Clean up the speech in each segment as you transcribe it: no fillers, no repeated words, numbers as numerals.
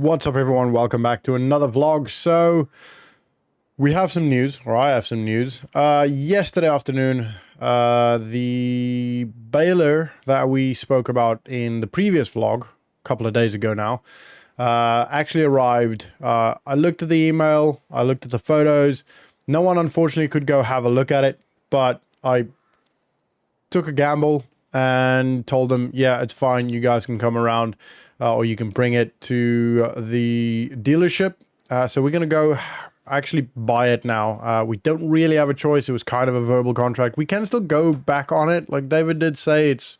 What's up everyone, welcome back to another vlog. So we have some news, or I have some news. Yesterday afternoon, the baler that we spoke about in the previous vlog, a couple of days ago now, actually arrived. I looked at the email, I looked at the photos. No one unfortunately could go have a look at it, but I took a gamble and told them, yeah, it's fine, you guys can come around, or you can bring it to the dealership. So we're gonna go actually buy it now. We don't really have a choice. It was kind of a verbal contract. We can still go back on it, like David did say. It's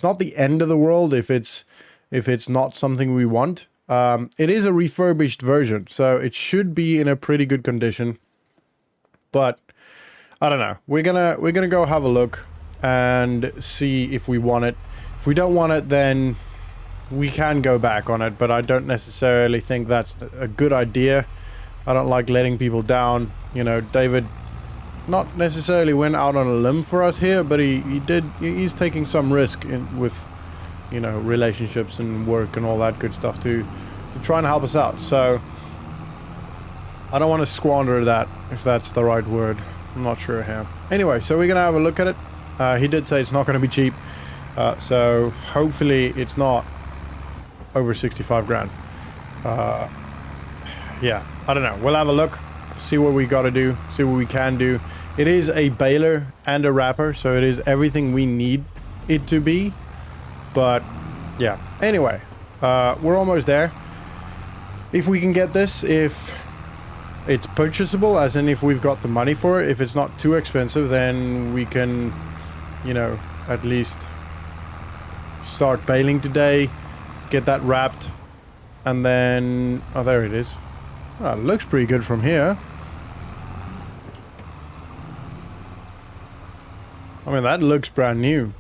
not the end of the world if it's not something we want. It is a refurbished version, so it should be in a pretty good condition. But I don't know. We're gonna go have a look and see if we want it. If we don't want it, then we can go back on it, but I don't necessarily think that's a good idea. I don't like letting people down. You know, David not necessarily went out on a limb for us here, but he's taking some risk with, you know, relationships and work and all that good stuff to try and help us out. So I don't want to squander that, if that's the right word. I'm not sure here. Anyway, so we're gonna have a look at it. He did say it's not going to be cheap, so hopefully it's not over 65 grand. Yeah, I don't know. We'll have a look, see what we got to do, see what we can do. It is a baler and a wrapper, so it is everything we need it to be. But yeah, anyway, we're almost there. If we can get this, if it's purchasable, as in if we've got the money for it, if it's not too expensive, then we can, you know, at least start baling today, get that wrapped, and then, oh, there it is. Oh, it looks pretty good from here. I mean, that looks brand new.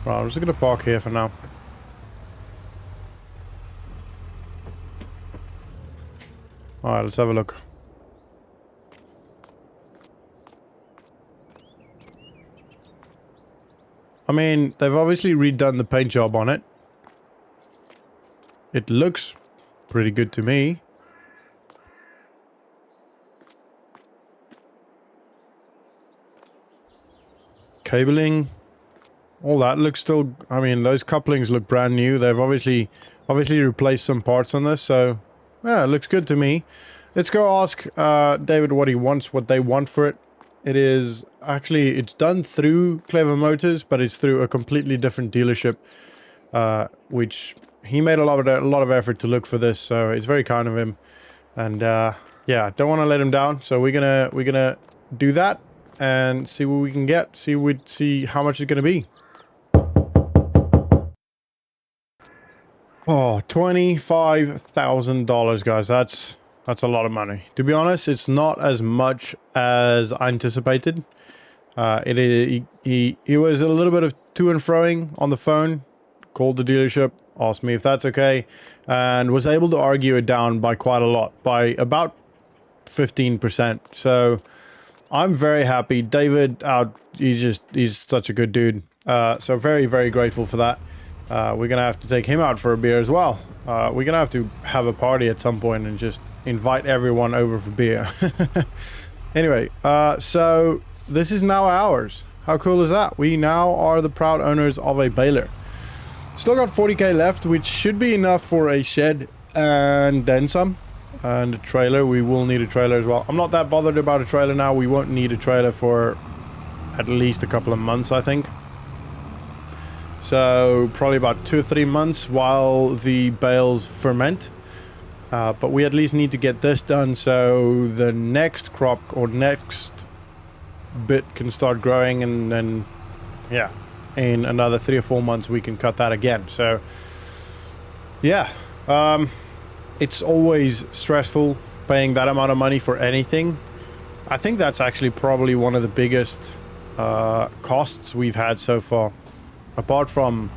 Right, I'm just gonna park here for now. Alright, let's have a look. I mean, they've obviously redone the paint job on it. It looks pretty good to me. Cabling, all that looks still, I mean, those couplings look brand new. They've obviously replaced some parts on this, so yeah, it looks good to me. Let's go ask David what he wants, what they want for it. It is actually, it's done through Clever Motors, but it's through a completely different dealership, which he made a lot of effort to look for this, so it's very kind of him. And yeah, don't want to let him down, so we're gonna do that and see what we can get. See how much it's gonna be. Oh, $25,000, guys. That's a lot of money. To be honest, it's not as much as I anticipated. He was a little bit of to and froing on the phone, called the dealership, asked me if that's okay, and was able to argue it down by quite a lot, by about 15%. So I'm very happy. David, he's such a good dude. So very, very grateful for that. We're gonna have to take him out for a beer as well. We're gonna have to have a party at some point and just invite everyone over for beer. Anyway, so this is now ours. How cool is that? We now are the proud owners of a baler. Still got 40k left, which should be enough for a shed and then some. And a trailer. We will need a trailer as well. I'm not that bothered about a trailer now. We won't need a trailer for at least a couple of months, I think. So probably about 2 or 3 months while the bales ferment. But we at least need to get this done so the next crop or next bit can start growing, and then yeah, in another 3 or 4 months we can cut that again. So yeah, it's always stressful paying that amount of money for anything. I think that's actually probably one of the biggest costs we've had so far. Apart from...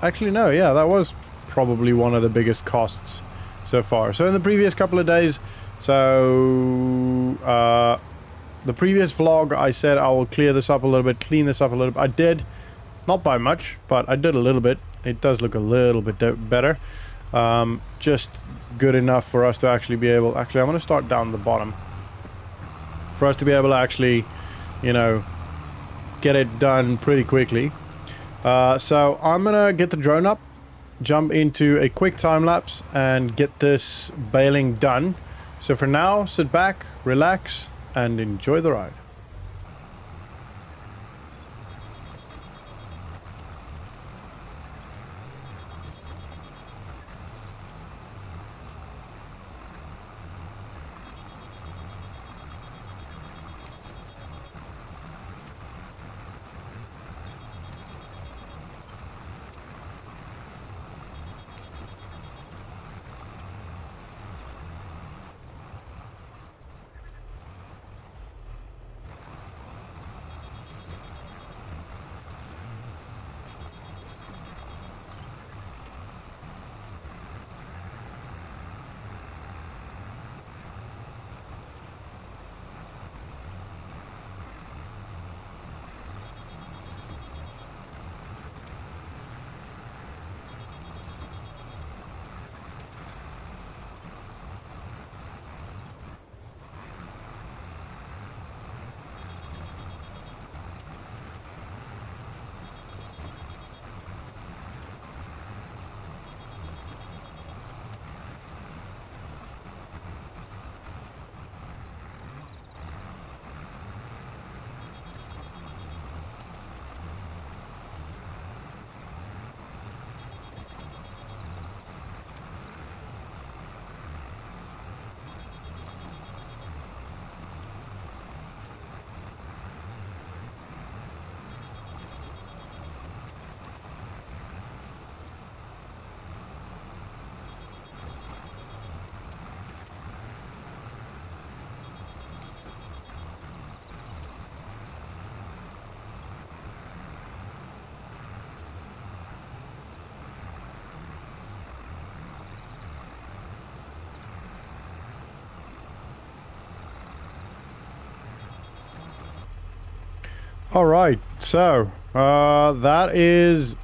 Actually, no, yeah, that was probably one of the biggest costs so far. So in the previous couple of days, the previous vlog, I said I will clear this up a little bit, clean this up a little bit. I did, not by much, but I did a little bit. It does look a little bit better. Just good enough for us to actually be able... Actually, I'm going to start down the bottom. For us to be able to actually, you know, get it done pretty quickly. So I'm going to get the drone up, jump into a quick time lapse, and get this baling done. So for now, sit back, relax, and enjoy the ride. Alright, so that is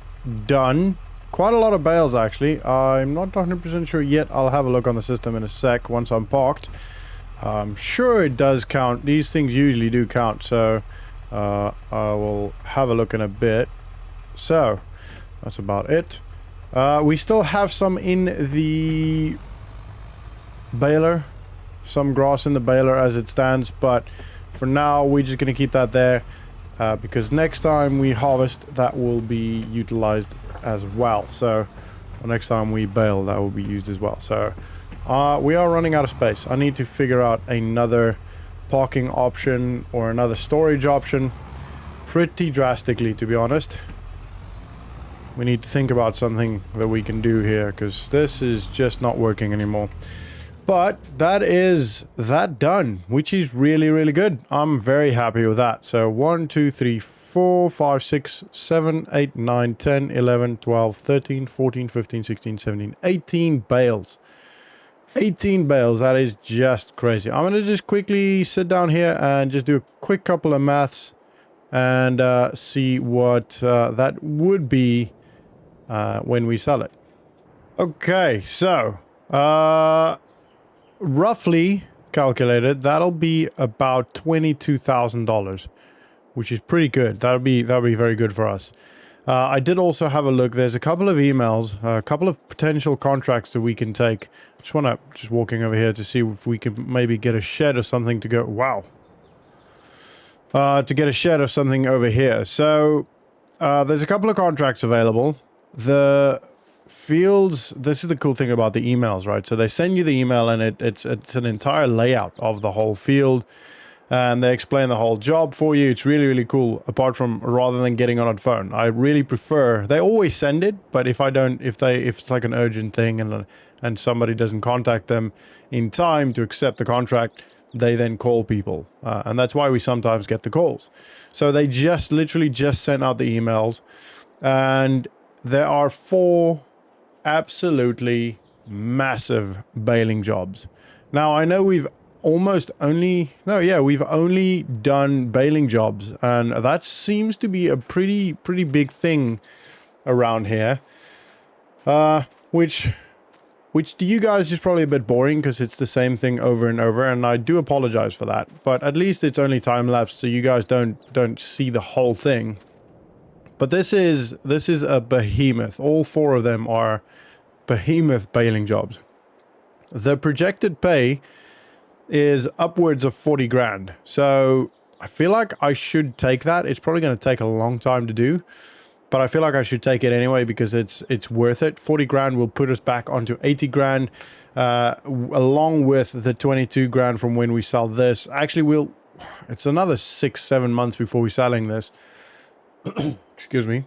done. Quite a lot of bales actually. I'm not 100% sure yet. I'll have a look on the system in a sec once I'm parked. I'm sure it does count. These things usually do count, so I will have a look in a bit. So, that's about it. We still have some in the baler. Some grass in the baler as it stands, but for now we're just going to keep that there. Because next time we harvest, that will be utilized as well. So, next time we bale, that will be used as well. So, we are running out of space. I need to figure out another parking option or another storage option. Pretty drastically, to be honest. We need to think about something that we can do here, because this is just not working anymore. But that is that done, which is really, really good. I'm very happy with that. So 1, 2, 3, 4, 5, 6, 7, 8, 9, 10, 11, 12, 13, 14, 15, 16, 17, 18 bales. 18 bales, that is just crazy. I'm going to just quickly sit down here and just do a quick couple of maths and see what that would be when we sell it. Okay, so roughly calculated, that'll be about $22,000, which is pretty good. That'll be very good for us. I did also have a look. There's a couple of emails, a couple of potential contracts that we can take. Just walking over here to see if we can maybe get a shed or something to go. Wow. To get a shed or something over here. So there's a couple of contracts available. The fields, this is the cool thing about the emails, right? So they send you the email and it's an entire layout of the whole field, and they explain the whole job for you. It's really, really cool, apart from rather than getting on a phone. I really prefer, they always send it, but if it's like an urgent thing and somebody doesn't contact them in time to accept the contract, they then call people, and that's why we sometimes get the calls. So they literally just sent out the emails, and there are 4 absolutely massive baling jobs. Now, I know we've only done baling jobs, and that seems to be a pretty big thing around here. which to you guys is probably a bit boring because it's the same thing over and over, and I do apologize for that. But at least it's only time-lapse, so you guys don't see the whole thing. But this is a behemoth. All 4 of them are behemoth baling jobs. The projected pay is upwards of 40 grand. So I feel like I should take that. It's probably going to take a long time to do, but I feel like I should take it anyway because it's worth it. 40 grand will put us back onto 80 grand, along with the 22 grand from when we sell this. Actually, it's another 6-7 months before we're selling this. Excuse me.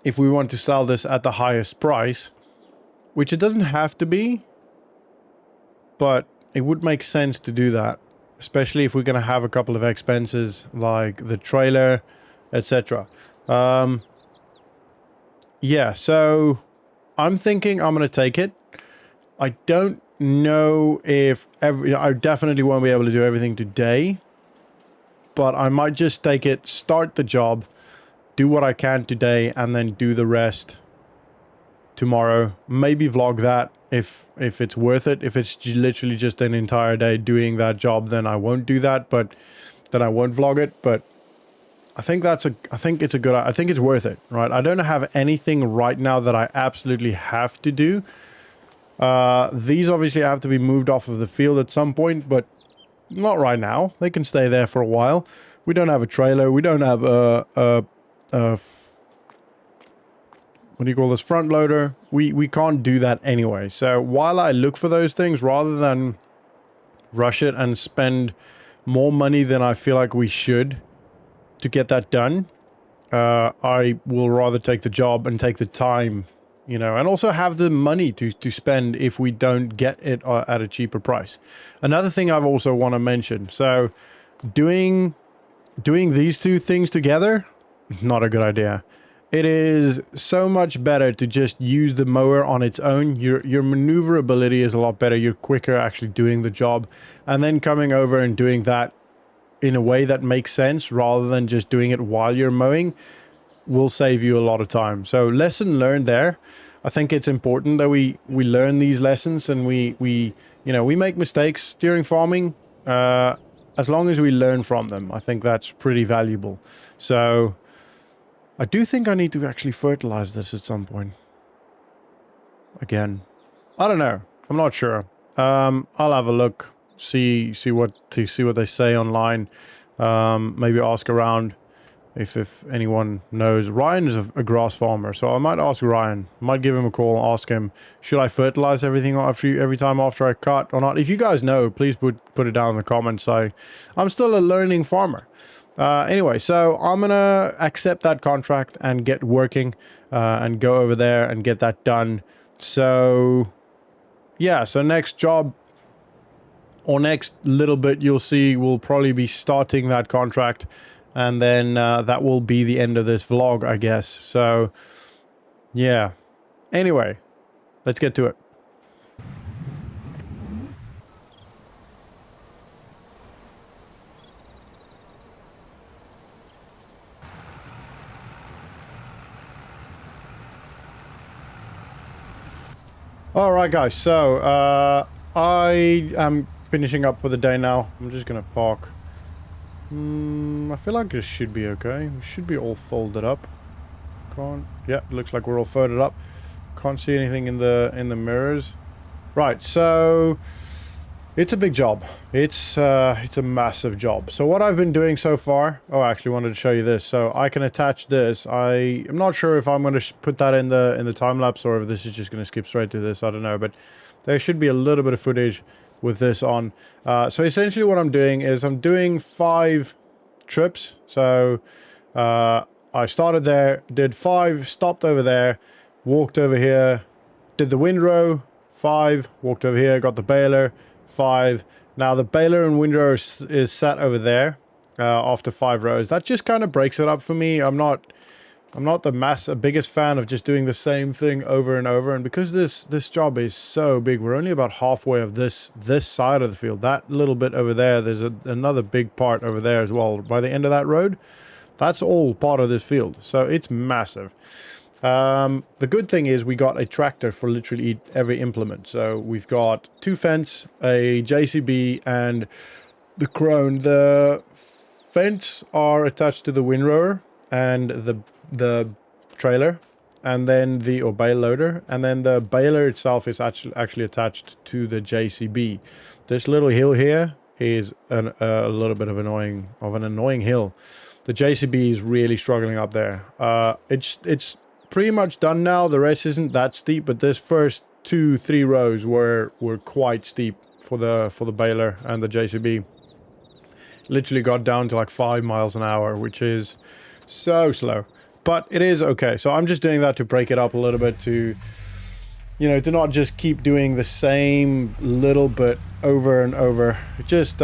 If we want to sell this at the highest price, which it doesn't have to be, but it would make sense to do that, especially if we're going to have a couple of expenses like the trailer, etc. Yeah, so I'm thinking I'm going to take it. I don't know if I definitely won't be able to do everything today, but I might just take it, start the job, do what I can today, and then do the rest tomorrow. Maybe vlog that if it's worth it. If it's literally just an entire day doing that job, then I won't do that, but then I won't vlog it. But I think it's worth it, right? I don't have anything right now that I absolutely have to do. These obviously have to be moved off of the field at some point, but not right now. They can stay there for a while. We don't have a trailer. We don't have what do you call this, front loader. We can't do that anyway. So while I look for those things, rather than rush it and spend more money than I feel like we should to get that done, I will rather take the job and take the time, you know, and also have the money to spend if we don't get it at a cheaper price. Another thing I've also want to mention, so doing these 2 things together, not a good idea. It is so much better to just use the mower on its own. Your maneuverability is a lot better. You're quicker actually doing the job, and then coming over and doing that in a way that makes sense rather than just doing it while you're mowing will save you a lot of time. So lesson learned there. I think it's important that we learn these lessons, and we make mistakes during farming. As long as we learn from them, I think that's pretty valuable. So I do think I need to actually fertilize this at some point. Again, I don't know. I'm not sure. I'll have a look, see what they say online. Maybe ask around if anyone knows. Ryan is a grass farmer, so I might ask Ryan. Might give him a call and ask him, should I fertilize everything every time after I cut or not? If you guys know, please put it down in the comments. I'm still a learning farmer. Anyway, so I'm gonna accept that contract and get working, and go over there and get that done. So yeah, so next job or next little bit, you'll see we'll probably be starting that contract, and then that will be the end of this vlog, I guess. So yeah, anyway, let's get to it. Alright guys, so I am finishing up for the day now. I'm just gonna park. I feel like this should be okay. We should be all folded up. Yeah, looks like we're all folded up. Can't see anything in the mirrors. Right, so it's a big job. It's a massive job. So what I've been doing so far... Oh, I actually wanted to show you this. So I can attach this. I'm not sure if I'm going to put that in the time-lapse or if this is just going to skip straight to this. I don't know. But there should be a little bit of footage with this on. So essentially what I'm doing is I'm doing 5 trips. So I started there, did 5, stopped over there, walked over here, did the windrow, 5, walked over here, got the baler, 5. Now the baler and windrow is sat over there after 5 rows. That just kind of breaks it up for me. I'm not the biggest fan of just doing the same thing over and over. And because this job is so big, we're only about halfway of this side of the field. That little bit over there, there's another big part over there as well. By the end of that road, that's all part of this field. So it's massive. The good thing is we got a tractor for literally every implement. So we've got 2 fence, a JCB, and the crone. The fence are attached to the windrower and the trailer, and then or bale loader, and then the baler itself is actually attached to the JCB. This little hill here is a little bit of an annoying hill. The JCB is really struggling up there. It's pretty much done now. The rest isn't that steep, but this first 2-3 rows were quite steep for the baler and the JCB. Literally got down to like 5 miles an hour, which is so slow, but it is okay. So I'm just doing that to break it up a little bit, to to not just keep doing the same little bit over and over. It just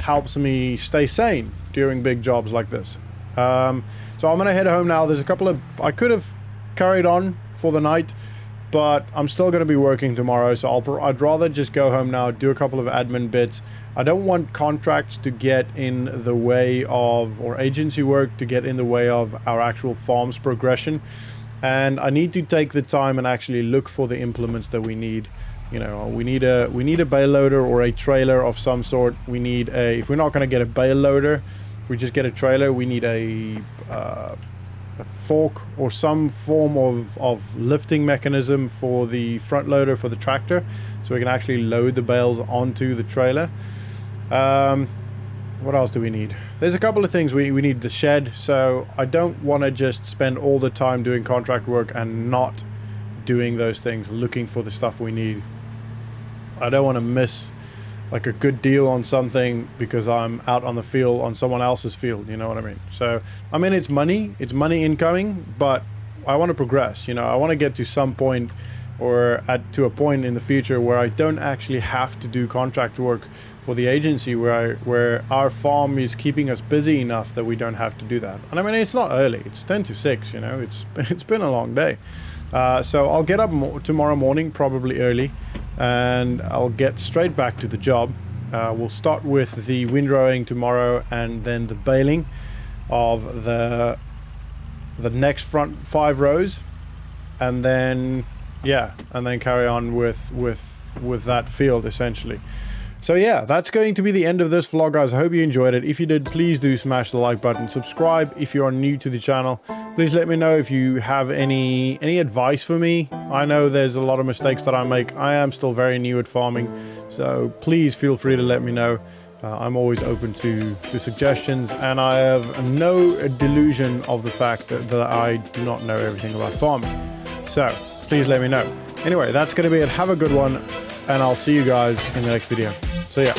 helps me stay sane during big jobs like this. So I'm gonna head home now. There's a couple of, I could have carried on for the night, but I'm still going to be working tomorrow, so I'd rather just go home now, do a couple of admin bits. I don't want contracts to get in the way of, or agency work to get in the way of our actual farm's progression. And I need to take the time and actually look for the implements that we need. We need a bale loader or a trailer of some sort. We need if we're not going to get a bale loader, if we just get a trailer, we need a fork or some form of lifting mechanism for the front loader for the tractor, so we can actually load the bales onto the trailer. What else do we need? There's a couple of things. We need the shed, so I don't want to just spend all the time doing contract work and not doing those things, looking for the stuff we need. I don't want to miss like a good deal on something because I'm out on the field on someone else's field, you know what I mean? So, I mean, it's money incoming, but I want to progress, I want to get to some point, or to a point in the future where I don't actually have to do contract work for the agency, where our farm is keeping us busy enough that we don't have to do that. And I mean, it's not early, it's 10 to 6, it's been a long day. So I'll get up tomorrow morning, probably early, and I'll get straight back to the job. We'll start with the windrowing tomorrow, and then the baling of the next front 5 rows, and then carry on with that field essentially. So yeah, that's going to be the end of this vlog, guys. I hope you enjoyed it. If you did, please do smash the like button. Subscribe if you are new to the channel. Please let me know if you have any advice for me. I know there's a lot of mistakes that I make. I am still very new at farming, so please feel free to let me know. I'm always open to suggestions, and I have no delusion of the fact that I do not know everything about farming. So please let me know. Anyway, that's going to be it. Have a good one, and I'll see you guys in the next video. So yeah.